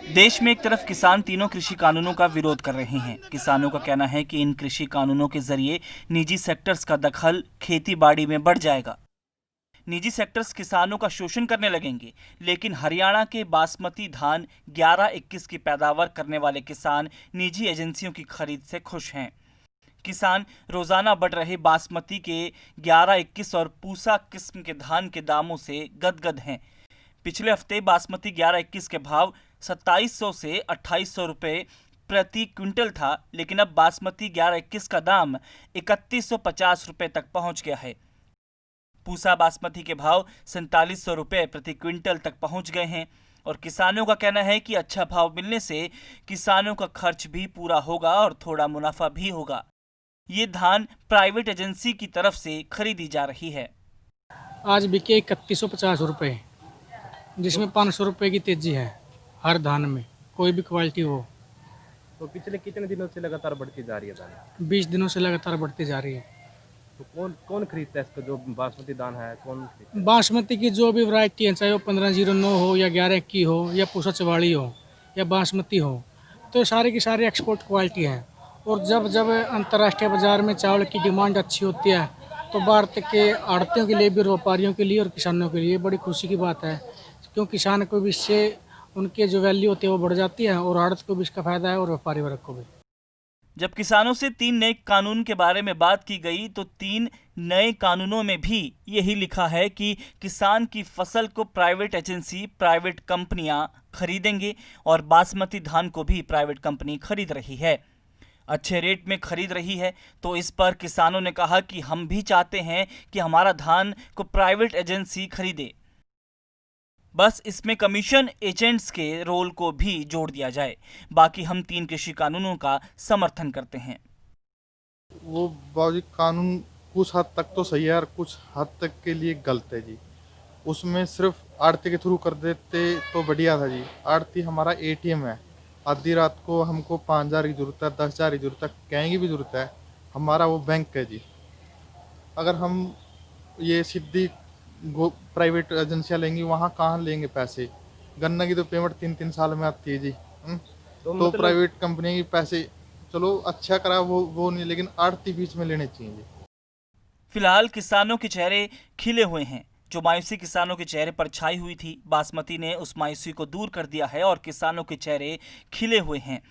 देश में एक तरफ किसान तीनों कृषि कानूनों का विरोध कर रहे हैं। किसानों का कहना है कि इन कृषि कानूनों के जरिए निजी सेक्टर्स का दखल खेती बाड़ी में बढ़ जाएगा। निजी सेक्टर्स किसानों का शोषण करने लगेंगे। लेकिन हरियाणा के बासमती धान 11-21 की पैदावार करने वाले किसान निजी एजेंसियों की खरीद से खुश हैं। किसान रोजाना बढ़ रहे बासमती के 11-21 और पूसा किस्म के धान के दामों से गदगद हैं। पिछले हफ्ते बासमती 11-21 के भाव 2700 से 2800 रुपए प्रति क्विंटल था, लेकिन अब बासमती 11-21 का दाम 3150 रुपए तक पहुंच गया है। पूसा बासमती के भाव 4700 रुपए प्रति क्विंटल तक पहुंच गए हैं और किसानों का कहना है कि अच्छा भाव मिलने से किसानों का खर्च भी पूरा होगा और थोड़ा मुनाफा भी होगा। ये धान प्राइवेट एजेंसी की तरफ से खरीदी जा रही है। आज बिके 3150 रुपये, जिसमें 500 रुपये की तेजी है हर धान में, कोई भी क्वालिटी हो। तो पिछले कितने दिनों से लगातार बढ़ती जा रही है दाम? 20 दिनों से लगातार बढ़ती जा रही है। तो कौन कौन खरीदता है इसको, जो बासमती दान है कौन खरीदता है? बासमती की जो भी वैरायटी है, चाहे वो 1509 हो या 1121 हो या पूसा 44 हो या बासमती हो, तो सारी की सारी एक्सपोर्ट क्वालिटी है। और जब जब अंतर्राष्ट्रीय बाजार में चावल की डिमांड अच्छी होती है तो भारत के आड़तियों के लिए भी, व्यापारियों के लिए और किसानों के लिए बड़ी खुशी की बात है, क्यों किसान को भी इससे उनके जो वैल्यू होती है वो बढ़ जाती है और आड़त को भी इसका फायदा है और व्यापारी वर्ग को भी। जब किसानों से 3 नए कानून के बारे में बात की गई तो 3 नए कानूनों में भी यही लिखा है कि किसान की फसल को प्राइवेट एजेंसी, प्राइवेट कंपनियां खरीदेंगे और बासमती धान को भी प्राइवेट कंपनी खरीद रही है, अच्छे रेट में खरीद रही है। तो इस पर किसानों ने कहा कि हम भी चाहते हैं कि हमारा धान को प्राइवेट एजेंसी खरीदे, बस इसमें कमीशन एजेंट्स के रोल को भी जोड़ दिया जाए। बाकी हम 3 कृषि कानूनों का समर्थन करते हैं। वो बाबूजी कानून कुछ हद तक तो सही है और कुछ हद तक के लिए गलत है जी। उसमें सिर्फ आड़ती के थ्रू कर देते तो बढ़िया था जी। आड़ती हमारा एटीएम है, आधी रात को हमको 5000 की ज़रूरत है, 10,000 की ज़रूरत है, कहीं की भी ज़रूरत है, हमारा वो बैंक है जी। अगर हम ये सीधी प्राइवेट एजेंसियाँ लेंगी, वहाँ कहाँ लेंगे पैसे? गन्ना की तो पेमेंट 3-3 साल में आती है जी। तो मतलब प्राइवेट कंपनी की पैसे चलो अच्छा करा वो नहीं, लेकिन आड़ती बीच में लेने चाहिए जी। फिलहाल किसानों के चेहरे खिले हुए हैं। जो मायूसी किसानों के चेहरे पर छाई हुई थी, बासमती ने उस मायूसी को दूर कर दिया है और किसानों के चेहरे खिले हुए हैं।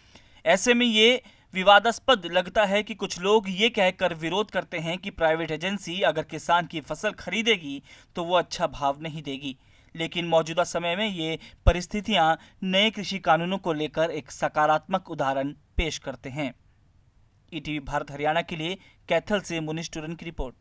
ऐसे में ये विवादास्पद लगता है कि कुछ लोग ये कहकर विरोध करते हैं कि प्राइवेट एजेंसी अगर किसान की फसल खरीदेगी तो वो अच्छा भाव नहीं देगी। लेकिन मौजूदा समय में ये परिस्थितियां नए कृषि कानूनों को लेकर एक सकारात्मक उदाहरण पेश करते हैं। ईटीवी भारत हरियाणा के लिए कैथल से मुनीश टूरन की रिपोर्ट।